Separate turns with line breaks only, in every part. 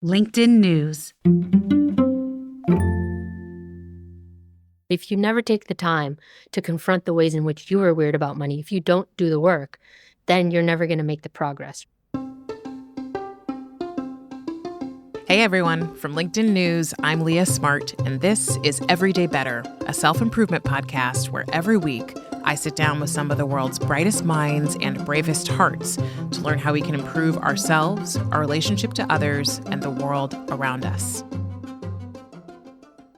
LinkedIn News.
If you never take the time to confront the ways in which you are weird about money, if you don't do the work, then you're never going to make the progress.
Hey everyone, from LinkedIn News, I'm Leah Smart, and this is Everyday Better, a self-improvement podcast where every week I sit down with some of the world's brightest minds and bravest hearts to learn how we can improve ourselves, our relationship to others, and the world around us.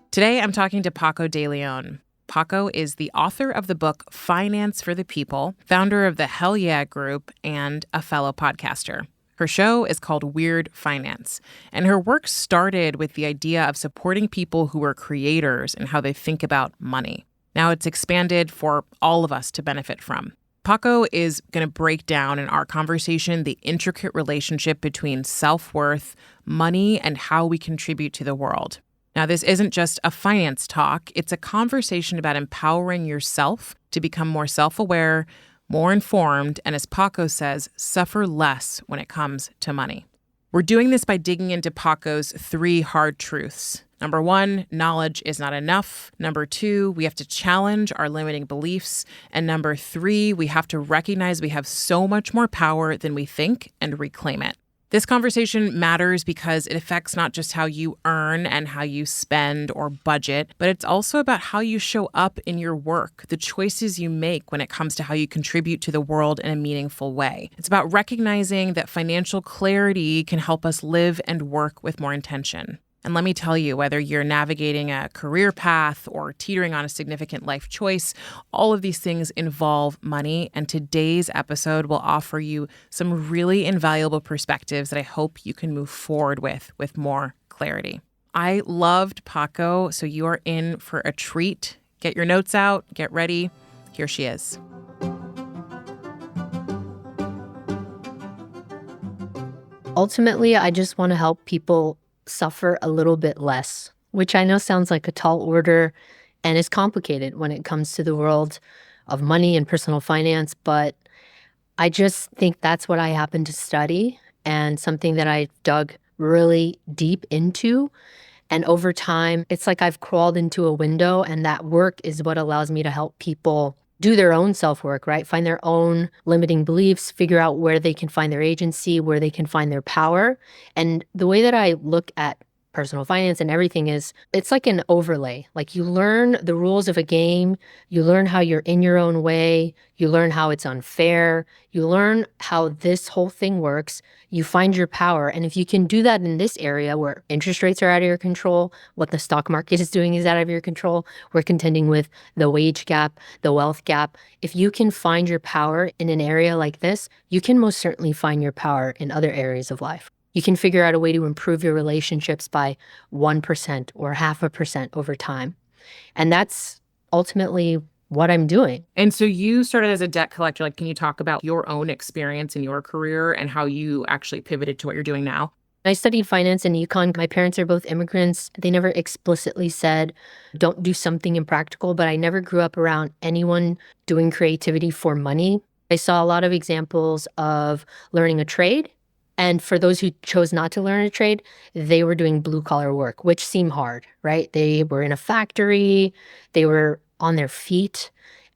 Today, I'm talking to Paco de Leon. Paco is the author of the book Finance for the People, founder of the Hell Yeah Group, and a fellow podcaster. Her show is called Weird Finance, and her work started with the idea of supporting people who are creators and how they think about money. Now it's expanded for all of us to benefit from. Paco is going to break down in our conversation the intricate relationship between self-worth, money, and how we contribute to the world. Now, this isn't just a finance talk. It's a conversation about empowering yourself to become more self-aware, more informed, and as Paco says, suffer less when it comes to money. We're doing this by digging into Paco's 3 hard truths. Number 1, knowledge is not enough. Number 2, we have to challenge our limiting beliefs. And number 3, we have to recognize we have so much more power than we think and reclaim it. This conversation matters because it affects not just how you earn and how you spend or budget, but it's also about how you show up in your work, the choices you make when it comes to how you contribute to the world in a meaningful way. It's about recognizing that financial clarity can help us live and work with more intention. And let me tell you, whether you're navigating a career path or teetering on a significant life choice, all of these things involve money. And today's episode will offer you some really invaluable perspectives that I hope you can move forward with more clarity. I loved Paco, so you are in for a treat. Get your notes out, get ready. Here she is.
Ultimately, I just want to help people suffer a little bit less, which I know sounds like a tall order and is complicated when it comes to the world of money and personal finance, but I just think that's what I happen to study and something that I dug really deep into. And over time, it's like I've crawled into a window, and that work is what allows me to help people do their own self-work, right? Find their own limiting beliefs, figure out where they can find their agency, where they can find their power. And the way that I look at personal finance and everything is, it's like an overlay. Like you learn the rules of a game, you learn how you're in your own way, you learn how it's unfair, you learn how this whole thing works, you find your power. And if you can do that in this area where interest rates are out of your control, what the stock market is doing is out of your control, we're contending with the wage gap, the wealth gap. If you can find your power in an area like this, you can most certainly find your power in other areas of life. You can figure out a way to improve your relationships by 1% or 0.5% over time. And that's ultimately what I'm doing.
And so you started as a debt collector. Can you talk about your own experience in your career and how you actually pivoted to what you're doing now?
I studied finance and econ. My parents are both immigrants. They never explicitly said, don't do something impractical, but I never grew up around anyone doing creativity for money. I saw a lot of examples of learning a trade. And for those who chose not to learn a trade, they were doing blue-collar work, which seemed hard, right? They were in a factory, they were on their feet.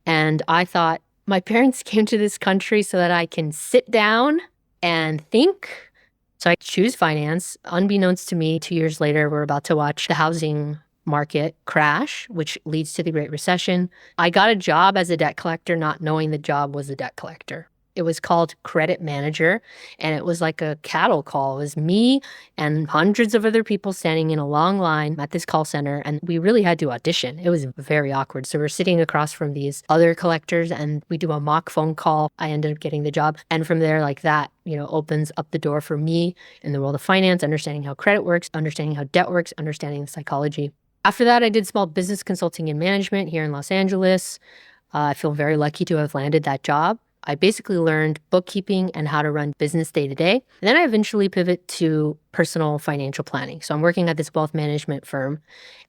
And I thought, my parents came to this country so that I can sit down and think. So I choose finance. Unbeknownst to me, 2 years later, we're about to watch the housing market crash, which leads to the Great Recession. I got a job as a debt collector, not knowing the job was a debt collector. It was called credit manager, and it was like a cattle call. It was me and hundreds of other people standing in a long line at this call center, and we really had to audition. It was very awkward. So we're sitting across from these other collectors, and we do a mock phone call. I ended up getting the job. And from there, like that, opens up the door for me in the world of finance, understanding how credit works, understanding how debt works, understanding the psychology. After that, I did small business consulting and management here in Los Angeles. I feel very lucky to have landed that job. I basically learned bookkeeping and how to run business day to day. And then I eventually pivot to personal financial planning. So I'm working at this wealth management firm,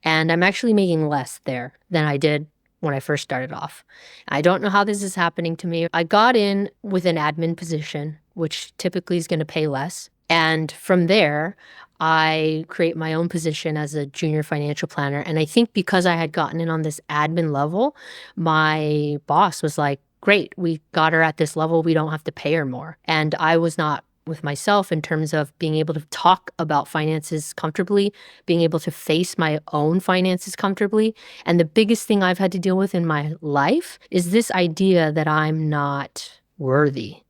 and I'm actually making less there than I did when I first started off. I don't know how this is happening to me. I got in with an admin position, which typically is going to pay less. And from there, I create my own position as a junior financial planner. And I think because I had gotten in on this admin level, my boss was like, great, we got her at this level. We don't have to pay her more. And I was not with myself in terms of being able to talk about finances comfortably, being able to face my own finances comfortably. And the biggest thing I've had to deal with in my life is this idea that I'm not worthy,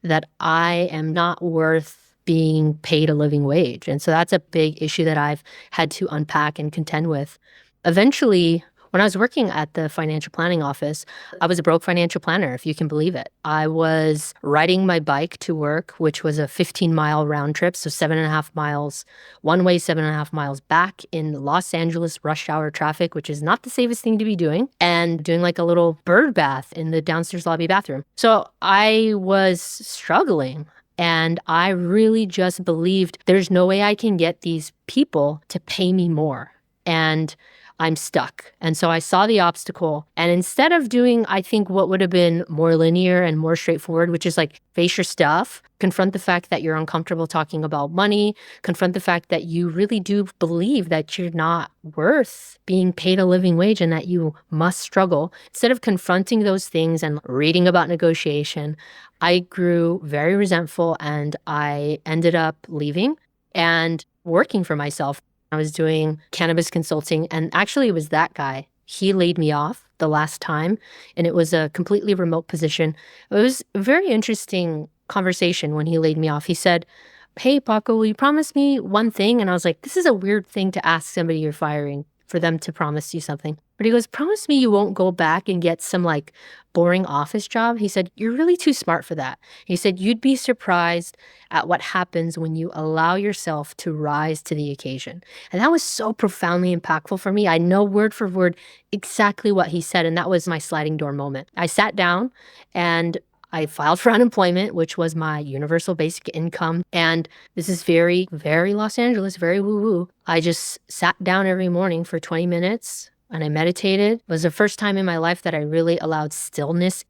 that I am not worth being paid a living wage. And so that's a big issue that I've had to unpack and contend with. Eventually, when I was working at the financial planning office, I was a broke financial planner, if you can believe it. I was riding my bike to work, which was a 15-mile round trip, so 7.5 miles one way, 7.5 miles back in Los Angeles rush hour traffic, which is not the safest thing to be doing, and doing like a little bird bath in the downstairs lobby bathroom. So I was struggling. And I really just believed there's no way I can get these people to pay me more. And I'm stuck. And so I saw the obstacle. And instead of doing, I think, what would have been more linear and more straightforward, which is like face your stuff, confront the fact that you're uncomfortable talking about money, confront the fact that you really do believe that you're not worth being paid a living wage and that you must struggle. Instead of confronting those things and reading about negotiation, I grew very resentful and I ended up leaving and working for myself. I was doing cannabis consulting, and actually it was that guy. He laid me off the last time, and it was a completely remote position. It was a very interesting conversation when he laid me off. He said, "Hey, Paco, will you promise me one thing?" And I was like, this is a weird thing to ask somebody you're firing, for them to promise you something. But he goes, "Promise me you won't go back and get some like boring office job." He said, "You're really too smart for that." He said, "You'd be surprised at what happens when you allow yourself to rise to the occasion." And that was so profoundly impactful for me. I know word for word exactly what he said. And that was my sliding door moment. I sat down and I filed for unemployment, which was my universal basic income. And this is very, very Los Angeles, very woo-woo. I just sat down every morning for 20 minutes and I meditated. It was the first time in my life that I really allowed stillness.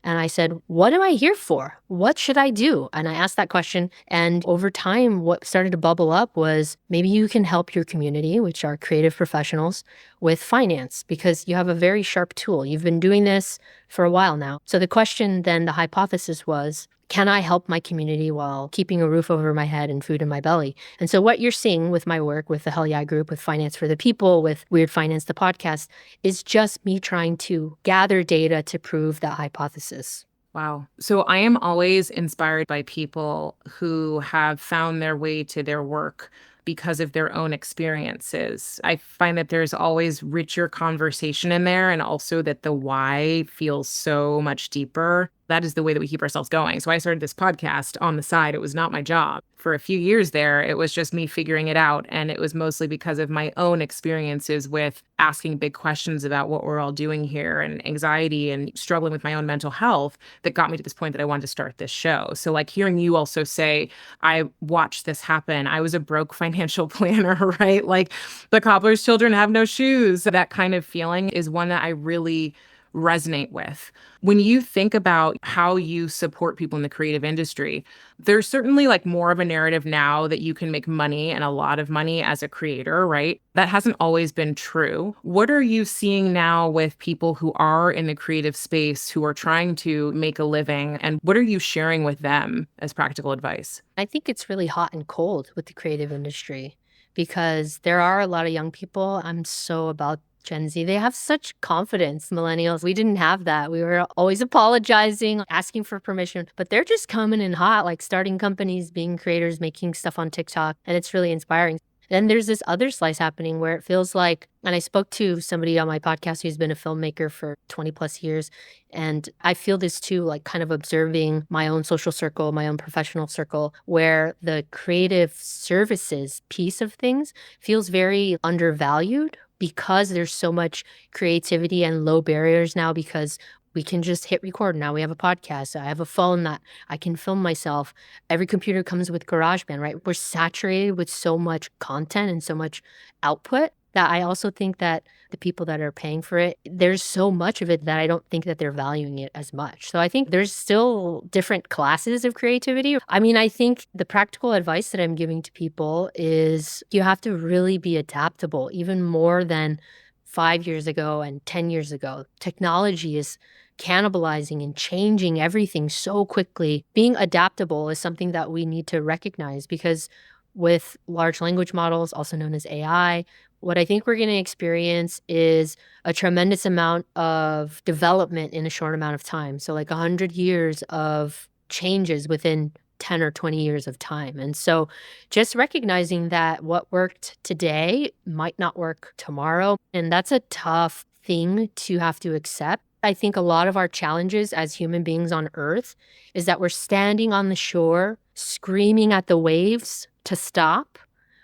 And I said, what am I here for? What should I do? And I asked that question. And over time, what started to bubble up was maybe you can help your community, which are creative professionals, with finance because you have a very sharp tool. You've been doing this for a while now. So the question then, the hypothesis was, can I help my community while keeping a roof over my head and food in my belly? And so what you're seeing with my work, with the Hell Yeah Group, with Finance for the People, with Weird Finance, the podcast, is just me trying to gather data to prove that hypothesis.
Wow. So I am always inspired by people who have found their way to their work because of their own experiences. I find that there's always richer conversation in there, and also that the why feels so much deeper. That is the way that we keep ourselves going. So I started this podcast on the side. It was not my job. For a few years there, it was just me figuring it out. And it was mostly because of my own experiences with asking big questions about what we're all doing here and anxiety and struggling with my own mental health that got me to this point that I wanted to start this show. So like hearing you also say, I watched this happen. I was a broke financial planner, right? Like the cobbler's children have no shoes. That kind of feeling is one that I really resonate with. When you think about how you support people in the creative industry, there's certainly like more of a narrative now that you can make money and a lot of money as a creator, right? That hasn't always been true. What are you seeing now with people who are in the creative space who are trying to make a living, and what are you sharing with them as practical advice?
I think it's really hot and cold with the creative industry because there are a lot of young people. I'm so about Gen Z. They have such confidence. Millennials, we didn't have that. We were always apologizing, asking for permission, but they're just coming in hot, like starting companies, being creators, making stuff on TikTok, and it's really inspiring. Then there's this other slice happening where it feels like, and I spoke to somebody on my podcast who's been a filmmaker for 20 plus years, and I feel this too, like kind of observing my own social circle, my own professional circle, where the creative services piece of things feels very undervalued because there's so much creativity and low barriers now because we can just hit record. Now we have a podcast. I have a phone that I can film myself. Every computer comes with GarageBand, right? We're saturated with so much content and so much output that I also think that the people that are paying for it, there's so much of it that I don't think that they're valuing it as much. So I think there's still different classes of creativity. I mean, I think the practical advice that I'm giving to people is you have to really be adaptable, even more than 5 years ago and 10 years ago. Technology is cannibalizing and changing everything so quickly. Being adaptable is something that we need to recognize because with large language models, also known as AI, what I think we're going to experience is a tremendous amount of development in a short amount of time. So, like 100 years of changes within 10 or 20 years of time. And so, just recognizing that what worked today might not work tomorrow. And that's a tough thing to have to accept. I think a lot of our challenges as human beings on Earth is that we're standing on the shore, screaming at the waves to stop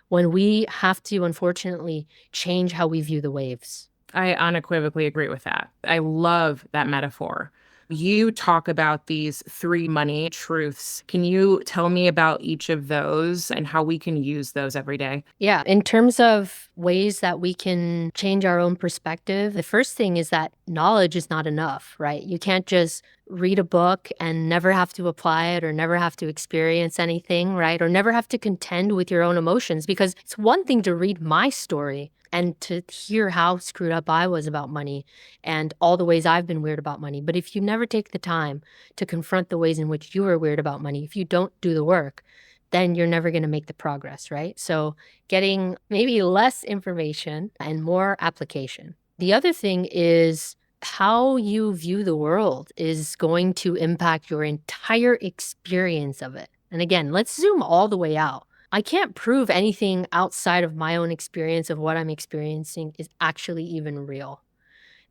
when we have to, unfortunately, change how we view the waves.
I unequivocally agree with that. I love that metaphor. You talk about these 3 money truths. Can you tell me about each of those and how we can use those every day?
Yeah, in terms of ways that we can change our own perspective, the first thing is that knowledge is not enough, right? You can't just read a book and never have to apply it or never have to experience anything, right? Or never have to contend with your own emotions because it's one thing to read my story and to hear how screwed up I was about money and all the ways I've been weird about money. But if you never take the time to confront the ways in which you are weird about money, if you don't do the work, then you're never going to make the progress, right? So getting maybe less information and more application. The other thing is how you view the world is going to impact your entire experience of it. And again, let's zoom all the way out. I can't prove anything outside of my own experience of what I'm experiencing is actually even real.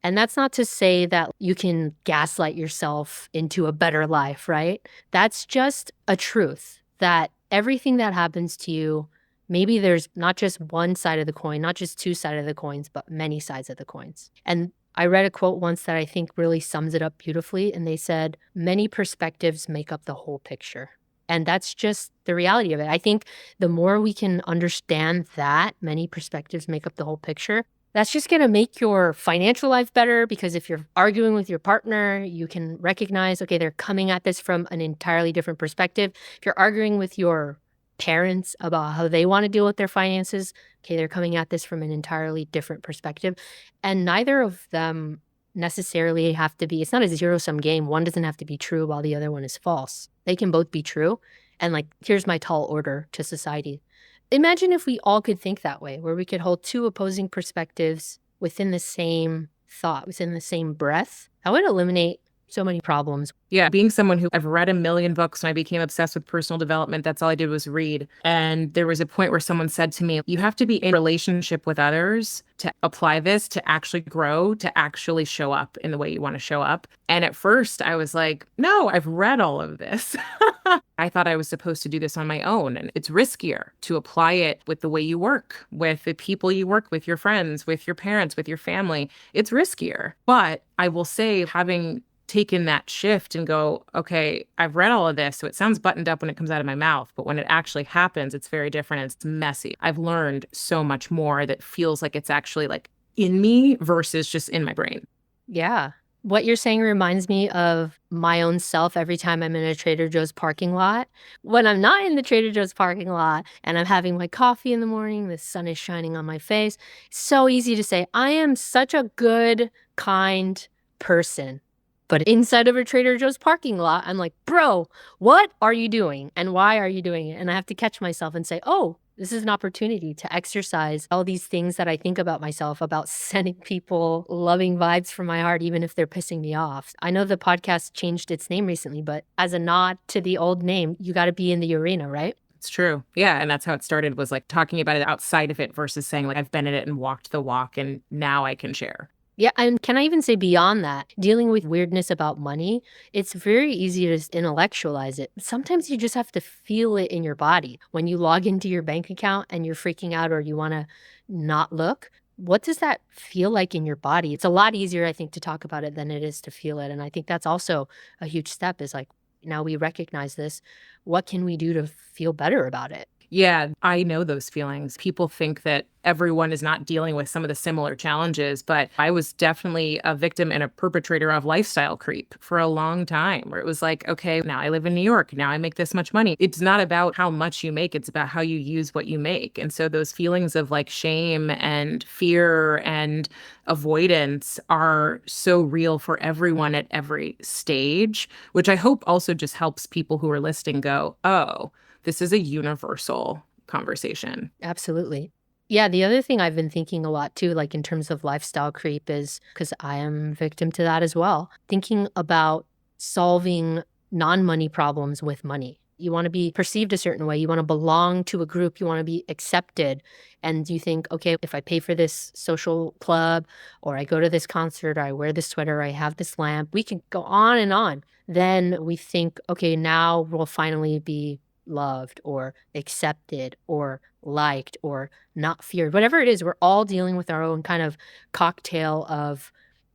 And that's not to say that you can gaslight yourself into a better life, right? That's just a truth that everything that happens to you, maybe there's not just one side of the coin, not just two sides of the coins, but many sides of the coins. And I read a quote once that I think really sums it up beautifully. And they said, many perspectives make up the whole picture. And that's just the reality of it. I think the more we can understand that many perspectives make up the whole picture, that's just going to make your financial life better because if you're arguing with your partner, you can recognize, okay, they're coming at this from an entirely different perspective. If you're arguing with your parents about how they want to deal with their finances, okay, they're coming at this from an entirely different perspective. And neither of them necessarily have to be, it's not a zero-sum game. One doesn't have to be true while the other one is false. They can both be true. And like, here's my tall order to society. Imagine if we all could think that way, where we could hold two opposing perspectives within the same thought, within the same breath. That would eliminate so many problems.
Yeah, being someone who I've read a million books and I became obsessed with personal development, that's all I did was read. And there was a point where someone said to me, you have to be in relationship with others to apply this, to actually grow, to actually show up in the way you want to show up. And at first I was like, no, I've read all of this. I thought I was supposed to do this on my own. And it's riskier to apply it with the way you work, with the people you work with, your friends, with your parents, with your family. It's riskier. But I will say, having taken that shift and go, okay, I've read all of this, so it sounds buttoned up when it comes out of my mouth, but when it actually happens, it's very different and it's messy. I've learned so much more that feels like it's actually like in me versus just in my brain.
Yeah. What you're saying reminds me of my own self every time I'm in a Trader Joe's parking lot. When I'm not in the Trader Joe's parking lot and I'm having my coffee in the morning, the sun is shining on my face, it's so easy to say, I am such a good, kind person. But inside of a Trader Joe's parking lot, I'm like, bro, what are you doing? And why are you doing it? And I have to catch myself and say, oh, this is an opportunity to exercise all these things that I think about myself, about sending people loving vibes from my heart, even if they're pissing me off. I know the podcast changed its name recently, but as a nod to the old name, you got to be in the arena, right?
It's true. Yeah. And that's how it started, was like talking about it outside of it versus saying like, I've been in it and walked the walk and now I can share.
Yeah, and can I even say beyond that, dealing with weirdness about money, it's very easy to intellectualize it. Sometimes you just have to feel it in your body. When you log into your bank account and you're freaking out or you want to not look, what does that feel like in your body? It's a lot easier, I think, to talk about it than it is to feel it. And I think that's also a huge step is like, now we recognize this. What can we do to feel better about it?
Yeah, I know those feelings. People think that everyone is not dealing with some of the similar challenges, but I was definitely a victim and a perpetrator of lifestyle creep for a long time, where it was like, okay, now I live in New York. Now I make this much money. It's not about how much you make, it's about how you use what you make. And so those feelings of like shame and fear and avoidance are so real for everyone at every stage, which I hope also just helps people who are listening go, oh, this is a universal conversation.
Absolutely. Yeah, the other thing I've been thinking a lot too, like in terms of lifestyle creep, is because I am victim to that as well. Thinking about solving non-money problems with money. You want to be perceived a certain way. You want to belong to a group. You want to be accepted. And you think, okay, if I pay for this social club, or I go to this concert, or I wear this sweater, or I have this lamp, we can go on and on. Then we think, okay, now we'll finally be loved or accepted or liked or not feared. Whatever it is, we're all dealing with our own kind of cocktail of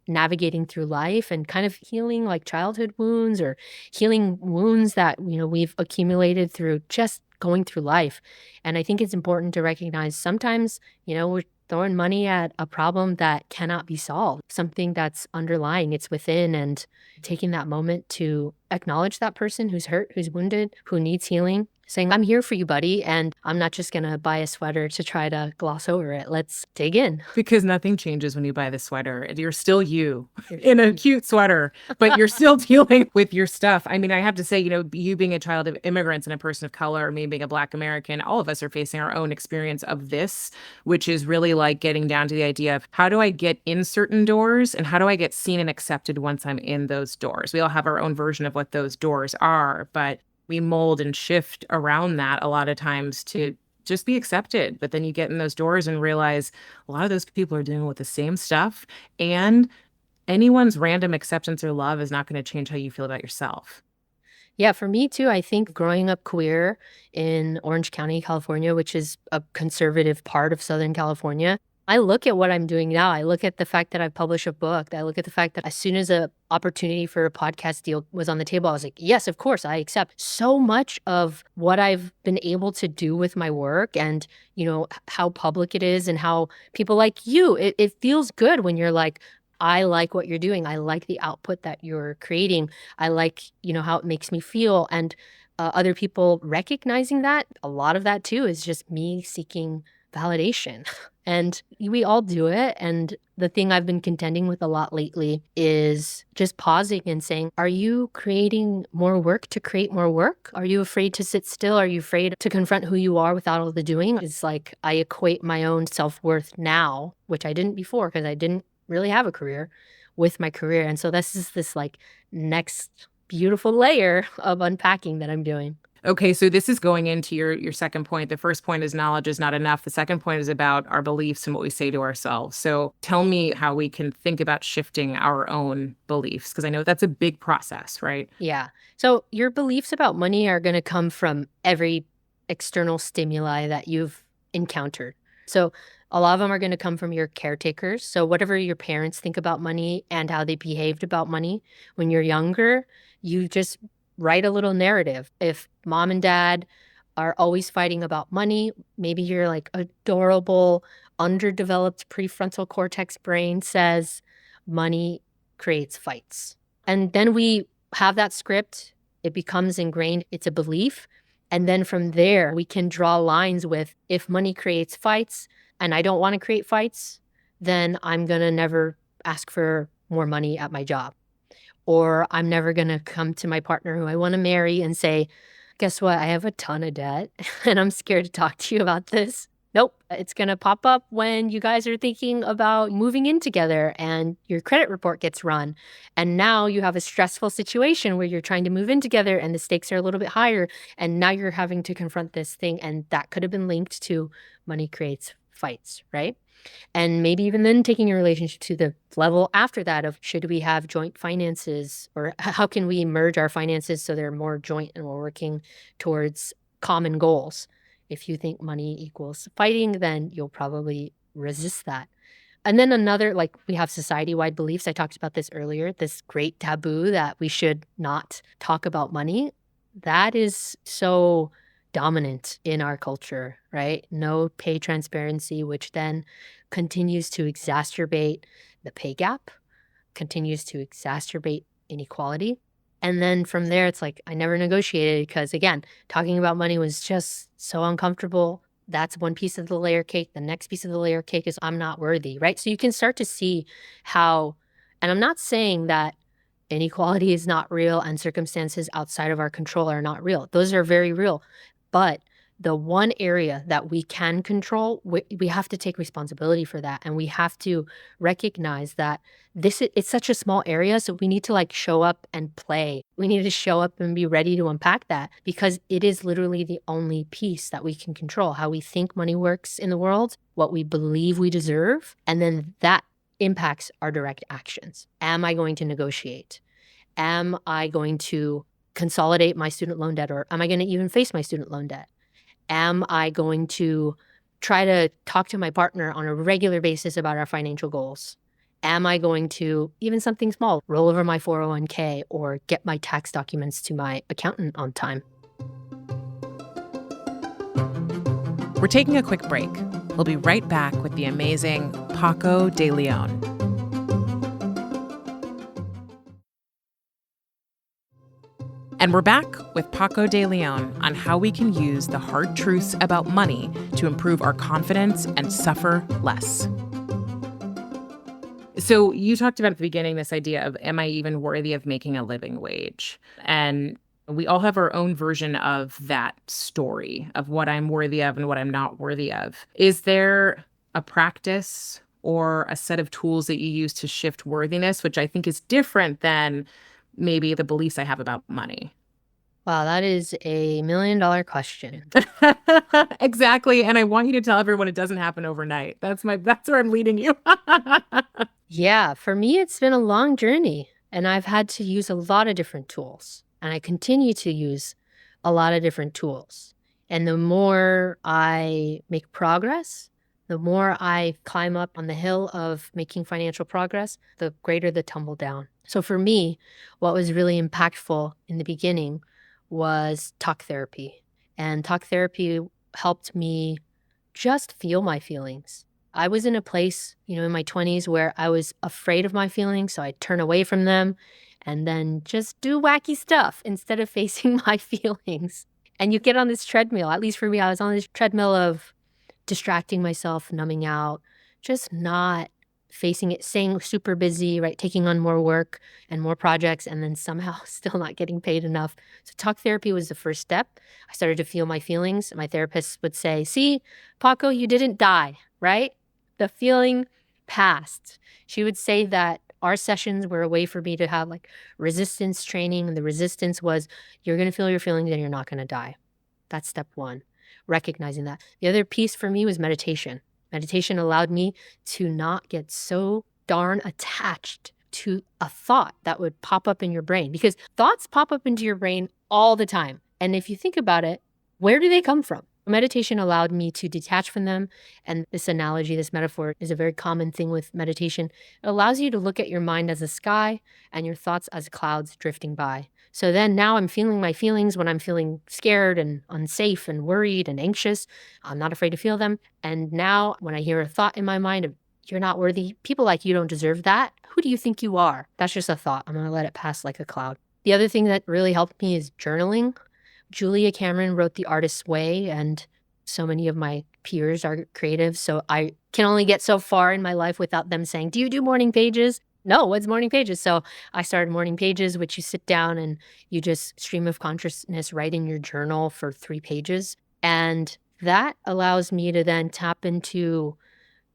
navigating through life and kind of healing like childhood wounds or healing wounds that, we've accumulated through just going through life. And I think it's important to recognize sometimes, we're throwing money at a problem that cannot be solved, something that's underlying, it's within, and taking that moment to acknowledge that person who's hurt, who's wounded, who needs healing, saying, I'm here for you, buddy, and I'm not just going to buy a sweater to try to gloss over it. Let's dig in.
Because nothing changes when you buy the sweater. You're still you in a cute sweater, but you're still dealing with your stuff. I mean, I have to say, you being a child of immigrants and a person of color, me being a Black American, all of us are facing our own experience of this, which is really like getting down to the idea of how do I get in certain doors and how do I get seen and accepted once I'm in those doors? We all have our own version of what those doors are, but we mold and shift around that a lot of times to just be accepted. But then you get in those doors and realize a lot of those people are dealing with the same stuff. And anyone's random acceptance or love is not going to change how you feel about yourself.
Yeah, for me too, I think growing up queer in Orange County, California, which is a conservative part of Southern California, I look at what I'm doing now. I look at the fact that I published a book. I look at the fact that as soon as a opportunity for a podcast deal was on the table, I was like, yes, of course, I accept. So much of what I've been able to do with my work and, how public it is and how people like you, it feels good when you're like, I like what you're doing. I like the output that you're creating. I like, how it makes me feel. And other people recognizing that, a lot of that too is just me seeking validation. And we all do it. And the thing I've been contending with a lot lately is just pausing and saying, are you creating more work to create more work? Are you afraid to sit still? Are you afraid to confront who you are without all the doing? It's like I equate my own self-worth now, which I didn't before because I didn't really have a career, with my career. And so this is this like next beautiful layer of unpacking that I'm doing.
Okay, so this is going into your second point. The first point is knowledge is not enough. The second point is about our beliefs and what we say to ourselves. So tell me how we can think about shifting our own beliefs, because I know that's a big process, right?
Yeah. So your beliefs about money are going to come from every external stimuli that you've encountered. So a lot of them are going to come from your caretakers. So whatever your parents think about money and how they behaved about money when you're younger, you just write a little narrative. If mom and dad are always fighting about money, maybe your like adorable, underdeveloped prefrontal cortex brain says money creates fights. And then we have that script, it becomes ingrained, it's a belief. And then from there, we can draw lines with if money creates fights and I don't want to create fights, then I'm going to never ask for more money at my job. Or I'm never going to come to my partner who I want to marry and say, guess what? I have a ton of debt and I'm scared to talk to you about this. Nope. It's going to pop up when you guys are thinking about moving in together and your credit report gets run. And now you have a stressful situation where you're trying to move in together and the stakes are a little bit higher. And now you're having to confront this thing. And that could have been linked to money creates fights, right? And maybe even then taking your relationship to the level after that of should we have joint finances or how can we merge our finances so they're more joint and we're working towards common goals. If you think money equals fighting, then you'll probably resist that. And then another, like we have society-wide beliefs. I talked about this earlier, this great taboo that we should not talk about money. That is so dominant in our culture, right? No pay transparency, which then continues to exacerbate the pay gap, continues to exacerbate inequality. And then from there, it's like I never negotiated because, again, talking about money was just so uncomfortable. That's one piece of the layer cake. The next piece of the layer cake is I'm not worthy, right? So you can start to see how, and I'm not saying that inequality is not real and circumstances outside of our control are not real. Those are very real. But the one area that we can control, we have to take responsibility for that. And we have to recognize that it's such a small area. So we need to like show up and play. We need to show up and be ready to unpack that because it is literally the only piece that we can control. How we think money works in the world, what we believe we deserve, and then that impacts our direct actions. Am I going to negotiate? Am I going to consolidate my student loan debt, or am I going to even face my student loan debt? Am I going to try to talk to my partner on a regular basis about our financial goals? Am I going to, even something small, roll over my 401k or get my tax documents to my accountant on time?
We're taking a quick break. We'll be right back with the amazing Paco de Leon. And we're back with Paco de Leon on how we can use the hard truths about money to improve our confidence and suffer less. So you talked about at the beginning this idea of, am I even worthy of making a living wage? And we all have our own version of that story of what I'm worthy of and what I'm not worthy of. Is there a practice or a set of tools that you use to shift worthiness, which I think is different than maybe the beliefs I have about money?
Wow, that is a $1 million question.
Exactly. And I want you to tell everyone it doesn't happen overnight. That's where I'm leading you.
Yeah, for me, it's been a long journey and I've had to use a lot of different tools and I continue to use a lot of different tools. And the more I make progress, the more I climb up on the hill of making financial progress, the greater the tumble down. So for me, what was really impactful in the beginning was talk therapy. And talk therapy helped me just feel my feelings. I was in a place, in my 20s where I was afraid of my feelings, so I'd turn away from them and then just do wacky stuff instead of facing my feelings. And you get on this treadmill, at least for me, I was on this treadmill of distracting myself, numbing out, just not facing it, staying super busy, right? Taking on more work and more projects, and then somehow still not getting paid enough. So talk therapy was the first step. I started to feel my feelings. My therapist would say, see, Paco, you didn't die, right? The feeling passed. She would say that our sessions were a way for me to have like resistance training. And the resistance was, you're going to feel your feelings and you're not going to die. That's step one, recognizing that. The other piece for me was meditation. Meditation allowed me to not get so darn attached to a thought that would pop up in your brain, because thoughts pop up into your brain all the time. And if you think about it, where do they come from? Meditation allowed me to detach from them. And this analogy, this metaphor is a very common thing with meditation. It allows you to look at your mind as a sky and your thoughts as clouds drifting by. So then now I'm feeling my feelings when I'm feeling scared and unsafe and worried and anxious. I'm not afraid to feel them. And now when I hear a thought in my mind of, you're not worthy, people like you don't deserve that. Who do you think you are? That's just a thought. I'm going to let it pass like a cloud. The other thing that really helped me is journaling. Julia Cameron wrote The Artist's Way, and so many of my peers are creative. So I can only get so far in my life without them saying, do you do morning pages? No, what's morning pages? So I started morning pages, which you sit down and you just stream of consciousness, write in your journal for 3 pages. And that allows me to then tap into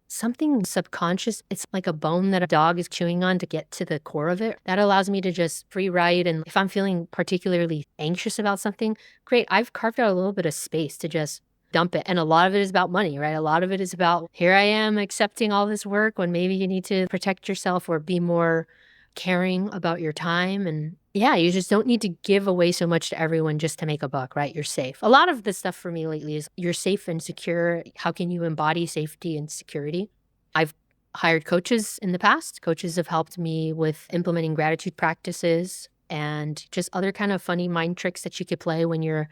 something subconscious. It's like a bone that a dog is chewing on to get to the core of it. That allows me to just free write. And if I'm feeling particularly anxious about something, great, I've carved out a little bit of space to just dump it. And a lot of it is about money, right? A lot of it is about, here I am accepting all this work when maybe you need to protect yourself or be more caring about your time. And yeah, you just don't need to give away so much to everyone just to make a buck, right? You're safe. A lot of the stuff for me lately is you're safe and secure. How can you embody safety and security? I've hired coaches in the past. Coaches have helped me with implementing gratitude practices and just other kind of funny mind tricks that you could play when you're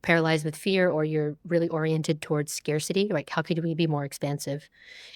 paralyzed with fear or you're really oriented towards scarcity, like how could we be more expansive?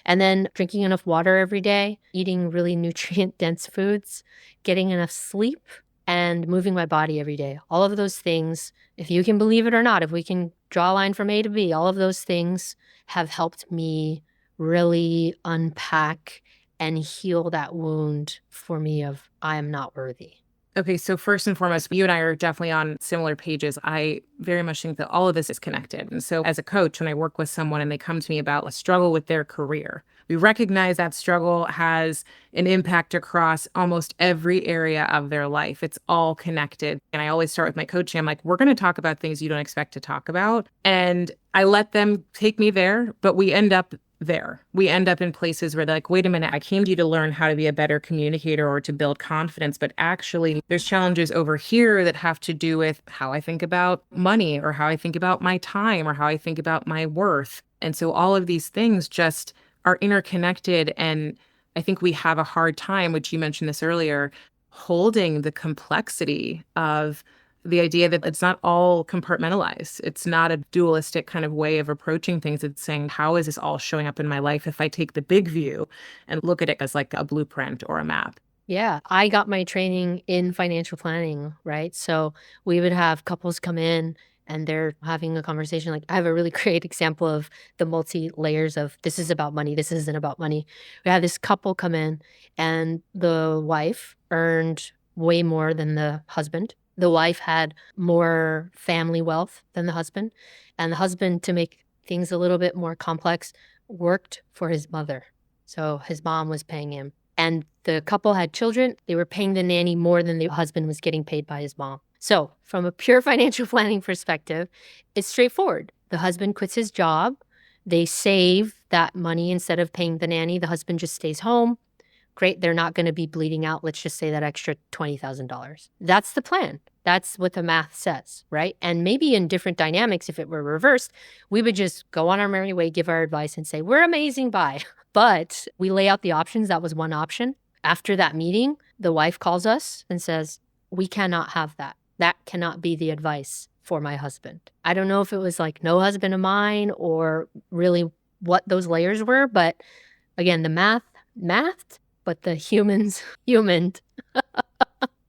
And then drinking enough water every day, eating really nutrient dense foods, getting enough sleep, and moving my body every day. All of those things, if you can believe it or not, if we can draw a line from A to B, all of those things have helped me really unpack and heal that wound for me of I am not worthy.
Okay, so first and foremost, you and I are definitely on similar pages. I very much think that all of this is connected. And so as a coach, when I work with someone and they come to me about a struggle with their career, we recognize that struggle has an impact across almost every area of their life. It's all connected. And I always start with my coaching. I'm like, we're going to talk about things you don't expect to talk about. And I let them take me there, but we end up there. We end up in places where they're like, wait a minute, I came to you to learn how to be a better communicator or to build confidence. But actually, there's challenges over here that have to do with how I think about money or how I think about my time or how I think about my worth. And so all of these things just are interconnected. And I think we have a hard time, which you mentioned this earlier, holding the complexity of the idea that it's not all compartmentalized. It's not a dualistic kind of way of approaching things. It's saying, how is this all showing up in my life if I take the big view and look at it as like a blueprint or a map?
Yeah, I got my training in financial planning, right? So we would have couples come in and they're having a conversation. Like, I have a really great example of the multi layers of this is about money, this isn't about money. We had this couple come in, and the wife earned way more than the husband. The wife had more family wealth than the husband. And the husband, to make things a little bit more complex, worked for his mother. So his mom was paying him. And the couple had children. They were paying the nanny more than the husband was getting paid by his mom. So from a pure financial planning perspective, it's straightforward. The husband quits his job. They save that money instead of paying the nanny. The husband just stays home. Great, they're not going to be bleeding out, let's just say that extra $20,000. That's the plan. That's what the math says, right? And maybe in different dynamics, if it were reversed, we would just go on our merry way, give our advice and say, we're amazing, bye. But we lay out the options. That was one option. After that meeting, the wife calls us and says, we cannot have that. That cannot be the advice for my husband. I don't know if it was like no husband of mine or really what those layers were. But again, the math, but the humans, humaned.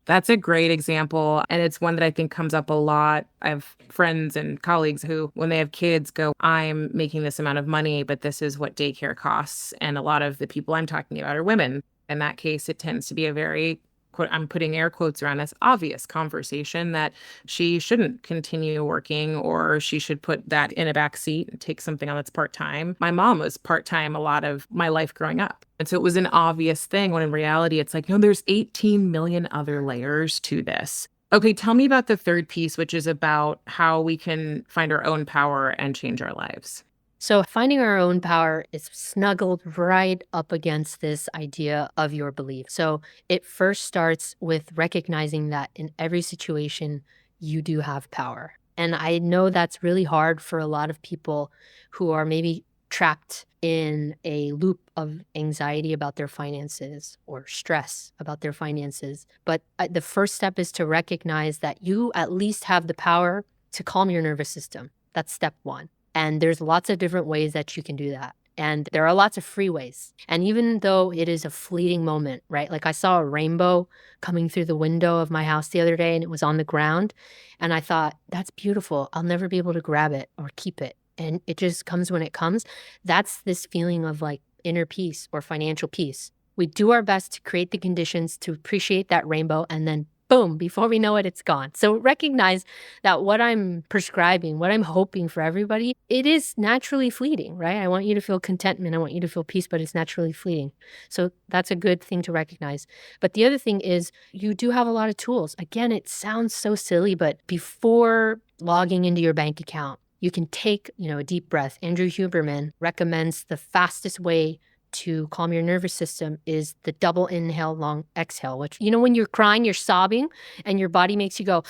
That's a great example. And it's one that I think comes up a lot. I have friends and colleagues who, when they have kids, go, I'm making this amount of money, but this is what daycare costs. And a lot of the people I'm talking about are women. In that case, it tends to be a very, quote, I'm putting air quotes around this, obvious conversation that she shouldn't continue working or she should put that in a back seat and take something on that's part-time. My mom was part-time a lot of my life growing up. And so it was an obvious thing when in reality, it's like, no, there's 18 million other layers to this. Okay, tell me about the third piece, which is about how we can find our own power and change our lives.
So finding our own power is snuggled right up against this idea of your belief. So it first starts with recognizing that in every situation, you do have power. And I know that's really hard for a lot of people who are maybe trapped in a loop of anxiety about their finances or stress about their finances. But the first step is to recognize that you at least have the power to calm your nervous system. That's step one. And there's lots of different ways that you can do that. And there are lots of free ways. And even though it is a fleeting moment, right? Like I saw a rainbow coming through the window of my house the other day and it was on the ground. And I thought, that's beautiful. I'll never be able to grab it or keep it. And it just comes when it comes. That's this feeling of like inner peace or financial peace. We do our best to create the conditions to appreciate that rainbow and then boom, before we know it, it's gone. So recognize that what I'm prescribing, what I'm hoping for everybody, it is naturally fleeting, right? I want you to feel contentment. I want you to feel peace, but it's naturally fleeting. So that's a good thing to recognize. But the other thing is you do have a lot of tools. Again, it sounds so silly, but before logging into your bank account, you can take, a deep breath. Andrew Huberman recommends the fastest way to calm your nervous system is the double inhale, long exhale, which, when you're crying, you're sobbing and your body makes you go,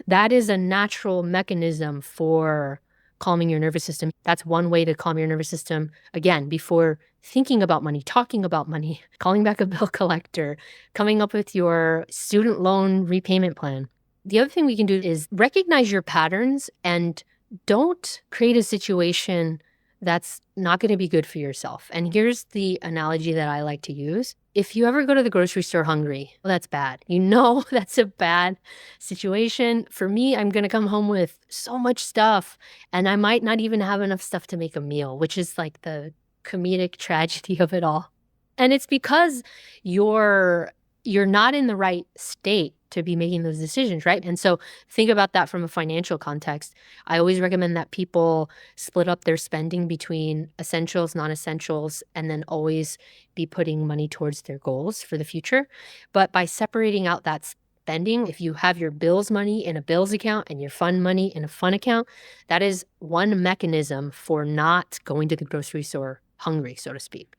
that is a natural mechanism for calming your nervous system. That's one way to calm your nervous system. Again, before thinking about money, talking about money, calling back a bill collector, coming up with your student loan repayment plan. The other thing we can do is recognize your patterns and don't create a situation that's not going to be good for yourself. And here's the analogy that I like to use. If you ever go to the grocery store hungry, well, that's bad. You know that's a bad situation. For me, I'm going to come home with so much stuff, and I might not even have enough stuff to make a meal, which is like the comedic tragedy of it all. And it's because you're not in the right state to be making those decisions, right? And so think about that from a financial context. I always recommend that people split up their spending between essentials, non-essentials, and then always be putting money towards their goals for the future. But by separating out that spending, if you have your bills money in a bills account and your fun money in a fun account, that is one mechanism for not going to the grocery store hungry, so to speak.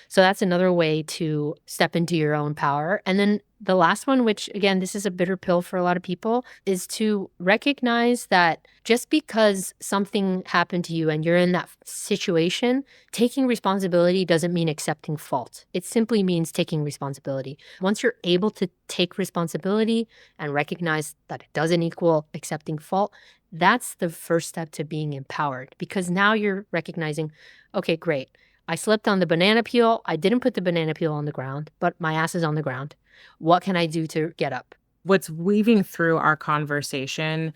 So that's another way to step into your own power. And then the last one, which again, this is a bitter pill for a lot of people, is to recognize that just because something happened to you and you're in that situation, taking responsibility doesn't mean accepting fault. It simply means taking responsibility. Once you're able to take responsibility and recognize that it doesn't equal accepting fault, that's the first step to being empowered, because now you're recognizing, okay, great. I slipped on the banana peel. I didn't put the banana peel on the ground, but my ass is on the ground. What can I do to get up?
What's weaving through our conversation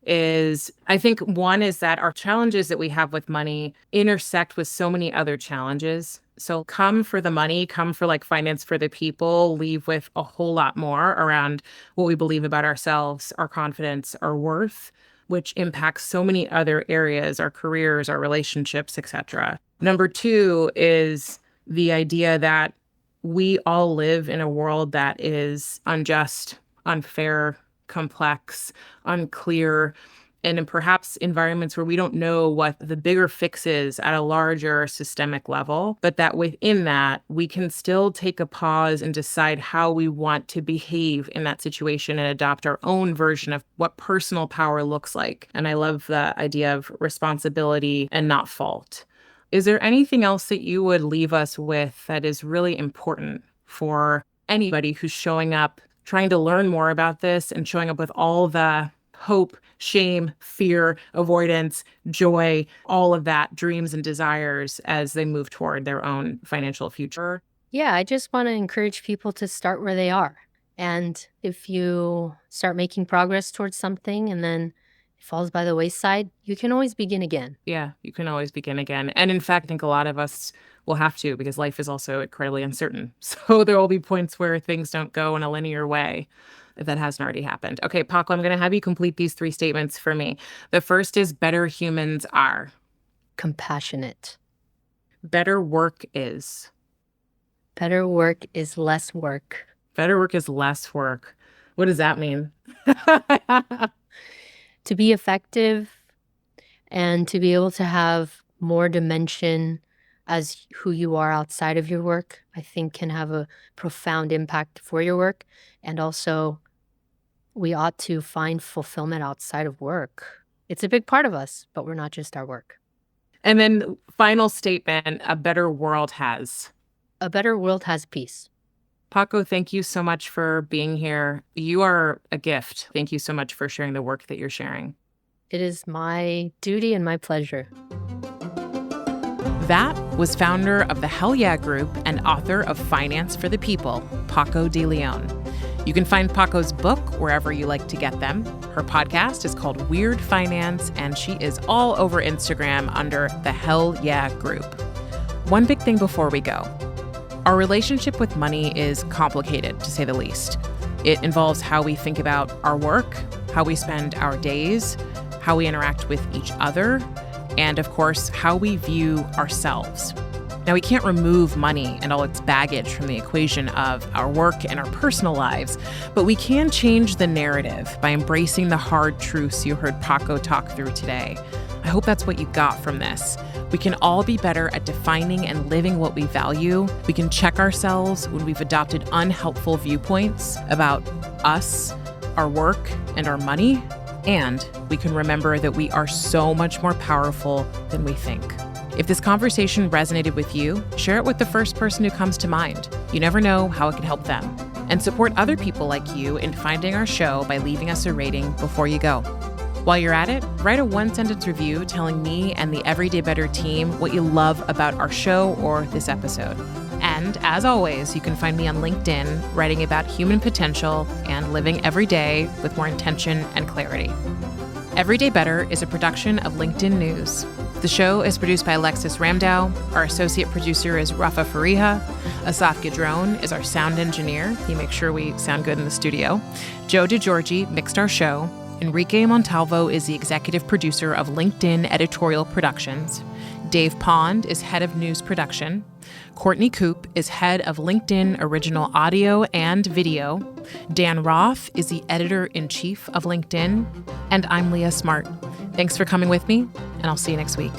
is, I think one is that our challenges that we have with money intersect with so many other challenges. So come for the money, come for like finance for the people, leave with a whole lot more around what we believe about ourselves, our confidence, our worth, which impacts so many other areas, our careers, our relationships, etc. Number two is the idea that we all live in a world that is unjust, unfair, complex, unclear, and in perhaps environments where we don't know what the bigger fix is at a larger systemic level, but that within that, we can still take a pause and decide how we want to behave in that situation and adopt our own version of what personal power looks like. And I love the idea of responsibility and not fault. Is there anything else that you would leave us with that is really important for anybody who's showing up, trying to learn more about this and showing up with all the hope, shame, fear, avoidance, joy, all of that, dreams and desires as they move toward their own financial future?
Yeah, I just want to encourage people to start where they are. And if you start making progress towards something and then it falls by the wayside, you can always begin again.
Yeah, you can always begin again. And in fact, I think a lot of us will have to, because life is also incredibly uncertain. So there will be points where things don't go in a linear way, if that hasn't already happened. Okay, Paco, I'm going to have you complete these 3 statements for me. The first is better humans are.
Compassionate.
Better work is.
Better work is less work.
Better work is less work. What does that mean?
To be effective and to be able to have more dimension as who you are outside of your work, I think can have a profound impact for your work. And also, we ought to find fulfillment outside of work. It's a big part of us, but we're not just our work.
And then final statement, a better world has.
A better world has peace.
Paco, thank you so much for being here. You are a gift. Thank you so much for sharing the work that you're sharing.
It is my duty and my pleasure.
That was founder of the Hell Yeah Group and author of Finance for the People, Paco de Leon. You can find Paco's book wherever you like to get them. Her podcast is called Weird Finance, and she is all over Instagram under the Hell Yeah Group. One big thing before we go. Our relationship with money is complicated, to say the least. It involves how we think about our work, how we spend our days, how we interact with each other, and of course, how we view ourselves. Now, we can't remove money and all its baggage from the equation of our work and our personal lives, but we can change the narrative by embracing the hard truths you heard Paco talk through today. I hope that's what you got from this. We can all be better at defining and living what we value. We can check ourselves when we've adopted unhelpful viewpoints about us, our work, and our money. And we can remember that we are so much more powerful than we think. If this conversation resonated with you, share it with the first person who comes to mind. You never know how it could help them. and support other people like you in finding our show by leaving us a rating before you go. While you're at it, write a one-sentence review telling me and the Everyday Better team what you love about our show or this episode. And as always, you can find me on LinkedIn writing about human potential and living every day with more intention and clarity. Everyday Better is a production of LinkedIn News. The show is produced by Alexis Ramdow. Our associate producer is Rafa Fariha. Asaf Gadron is our sound engineer. He makes sure we sound good in the studio. Joe DeGiorgi mixed our show. Enrique Montalvo is the executive producer of LinkedIn Editorial Productions. Dave Pond is head of news production. Courtney Koop is head of LinkedIn Original Audio and Video. Dan Roth is the editor-in-chief of LinkedIn. And I'm Leah Smart. Thanks for coming with me, and I'll see you next week.